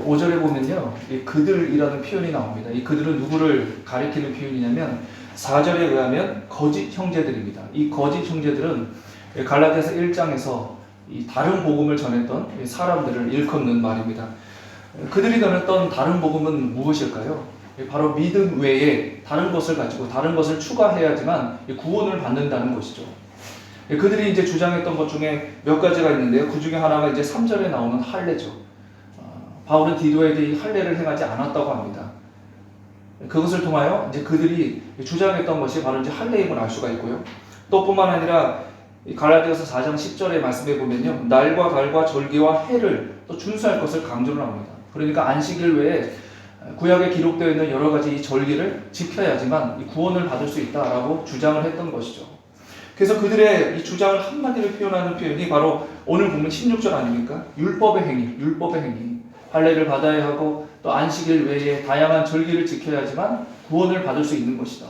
5절에 보면요, 이 그들이라는 표현이 나옵니다. 이 그들은 누구를 가리키는 표현이냐면 4절에 의하면 거짓 형제들입니다. 이 거짓 형제들은 갈라디아서 1장에서 이 다른 복음을 전했던 사람들을 일컫는 말입니다. 그들이 전했던 다른 복음은 무엇일까요? 바로 믿음 외에 다른 것을 가지고 다른 것을 추가해야지만 구원을 받는다는 것이죠. 그들이 이제 주장했던 것 중에 몇 가지가 있는데요. 그 중에 하나가 이제 3절에 나오는 할례죠. 바울은 디도에게 이 할례를 행하지 않았다고 합니다. 그것을 통하여 이제 그들이 주장했던 것이 바로 이제 할례임을 알 수가 있고요. 또 뿐만 아니라 갈라디아서 4장 10절의 말씀에 보면요, 날과 달과 절기와 해를 또 준수할 것을 강조를 합니다. 그러니까 안식일 외에 구약에 기록되어 있는 여러 가지 이 절기를 지켜야지만 이 구원을 받을 수 있다라고 주장을 했던 것이죠. 그래서 그들의 이 주장을 한마디로 표현하는 표현이 바로 오늘 보면 16절 아닙니까? 율법의 행위, 율법의 행위. 할례를 받아야 하고 또 안식일 외에 다양한 절기를 지켜야지만 구원을 받을 수 있는 것이다.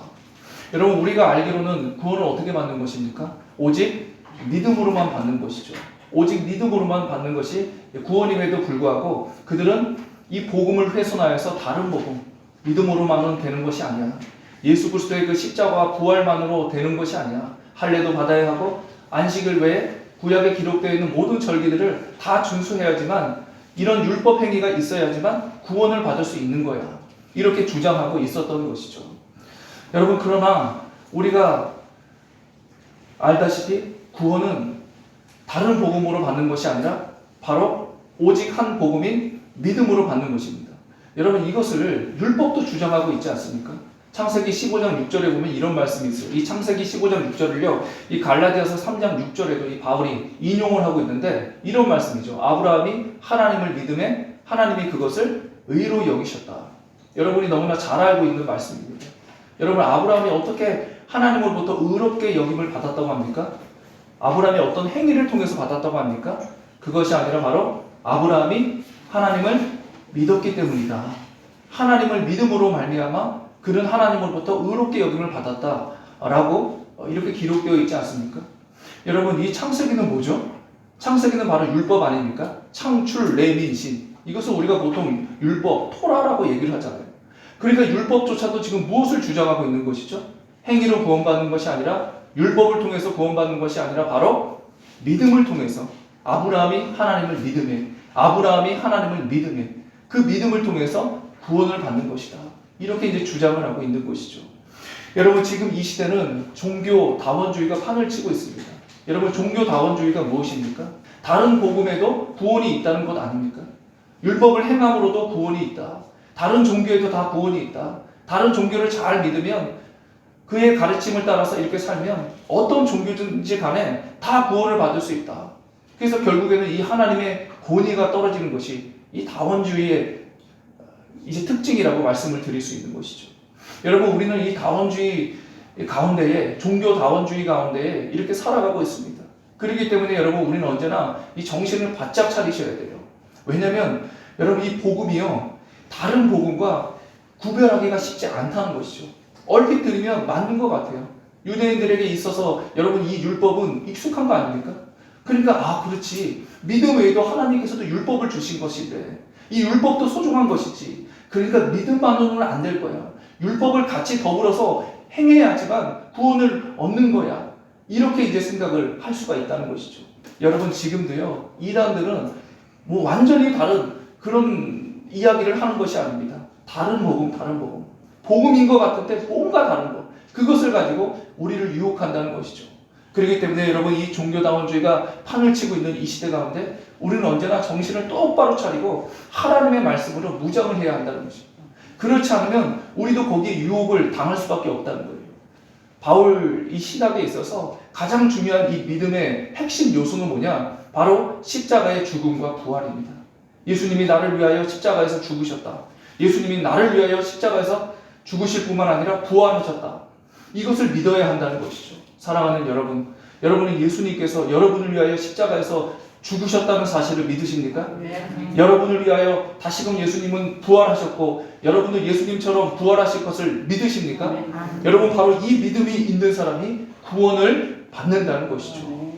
여러분, 우리가 알기로는 구원을 어떻게 받는 것입니까? 오직 믿음으로만 받는 것이죠. 오직 믿음으로만 받는 것이 구원임에도 불구하고 그들은 이 복음을 훼손하여서 다른 복음, 믿음으로만은 되는 것이 아니야. 예수 그리스도의 그 십자가와 부활만으로 되는 것이 아니야. 할례도 받아야 하고 안식일 외에 구약에 기록되어 있는 모든 절기들을 다 준수해야지만, 이런 율법 행위가 있어야지만 구원을 받을 수 있는 거야. 이렇게 주장하고 있었던 것이죠. 여러분, 그러나 우리가 알다시피 구원은 다른 복음으로 받는 것이 아니라 바로 오직 한 복음인 믿음으로 받는 것입니다. 여러분, 이것을 율법도 주장하고 있지 않습니까? 창세기 15장 6절에 보면 이런 말씀이 있어요. 이 창세기 15장 6절을요, 이 갈라디아서 3장 6절에도 이 바울이 인용을 하고 있는데 이런 말씀이죠. 아브라함이 하나님을 믿음에 하나님이 그것을 의로 여기셨다. 여러분이 너무나 잘 알고 있는 말씀입니다. 여러분, 아브라함이 어떻게 하나님으로부터 의롭게 여김을 받았다고 합니까? 아브라함이 어떤 행위를 통해서 받았다고 합니까? 그것이 아니라 바로 아브라함이 하나님을 믿었기 때문이다. 하나님을 믿음으로 말미암아 그는 하나님으로부터 의롭게 여김을 받았다라고 이렇게 기록되어 있지 않습니까? 여러분, 이 창세기는 뭐죠? 창세기는 바로 율법 아닙니까? 창출, 레민신. 이것을 우리가 보통 율법, 토라라고 얘기를 하잖아요. 그러니까 율법조차도 지금 무엇을 주장하고 있는 것이죠? 행위로 구원받는 것이 아니라, 율법을 통해서 구원받는 것이 아니라 바로 믿음을 통해서, 아브라함이 하나님을 믿음에, 아브라함이 하나님을 믿음에, 그 믿음을 통해서 구원을 받는 것이다. 이렇게 이제 주장을 하고 있는 것이죠. 여러분, 지금 이 시대는 종교다원주의가 판을 치고 있습니다. 여러분, 종교다원주의가 무엇입니까? 다른 복음에도 구원이 있다는 것 아닙니까? 율법을 행함으로도 구원이 있다. 다른 종교에도 다 구원이 있다. 다른 종교를 잘 믿으면, 그의 가르침을 따라서 이렇게 살면 어떤 종교든지 간에 다 구원을 받을 수 있다. 그래서 결국에는 이 하나님의 권위가 떨어지는 것이 이 다원주의의 이제 특징이라고 말씀을 드릴 수 있는 것이죠. 여러분, 우리는 이 다원주의 가운데에, 종교 다원주의 가운데에 이렇게 살아가고 있습니다. 그렇기 때문에 여러분, 우리는 언제나 이 정신을 바짝 차리셔야 돼요. 왜냐하면 여러분, 이 복음이요, 다른 복음과 구별하기가 쉽지 않다는 것이죠. 얼핏 들으면 맞는 것 같아요. 유대인들에게 있어서 여러분, 이 율법은 익숙한 거 아닙니까? 그러니까 그렇지, 믿음 외에도 하나님께서도 율법을 주신 것인데 이 율법도 소중한 것이지, 그러니까 믿음만으로는 안 될 거야. 율법을 같이 더불어서 행해야지만 구원을 얻는 거야. 이렇게 이제 생각을 할 수가 있다는 것이죠. 여러분, 지금도요, 이단들은 뭐 완전히 다른 그런 이야기를 하는 것이 아닙니다. 다른 복음, 다른 복음. 복음인 것 같은데 뭔가 다른 것. 그것을 가지고 우리를 유혹한다는 것이죠. 그렇기 때문에 여러분, 이 종교다원주의가 판을 치고 있는 이 시대 가운데 우리는 언제나 정신을 똑바로 차리고 하나님의 말씀으로 무장을 해야 한다는 것입니다. 그렇지 않으면 우리도 거기에 유혹을 당할 수밖에 없다는 거예요. 바울 이 신학에 있어서 가장 중요한 이 믿음의 핵심 요소는 뭐냐? 바로 십자가의 죽음과 부활입니다. 예수님이 나를 위하여 십자가에서 죽으셨다. 예수님이 나를 위하여 십자가에서 죽으실 뿐만 아니라 부활하셨다. 이것을 믿어야 한다는 것이죠. 사랑하는 여러분, 여러분은 예수님께서 여러분을 위하여 십자가에서 죽으셨다는 사실을 믿으십니까? 네. 여러분을 위하여 다시금 예수님은 부활하셨고 여러분은 예수님처럼 부활하실 것을 믿으십니까? 네. 여러분, 바로 이 믿음이 있는 사람이 구원을 받는다는 것이죠.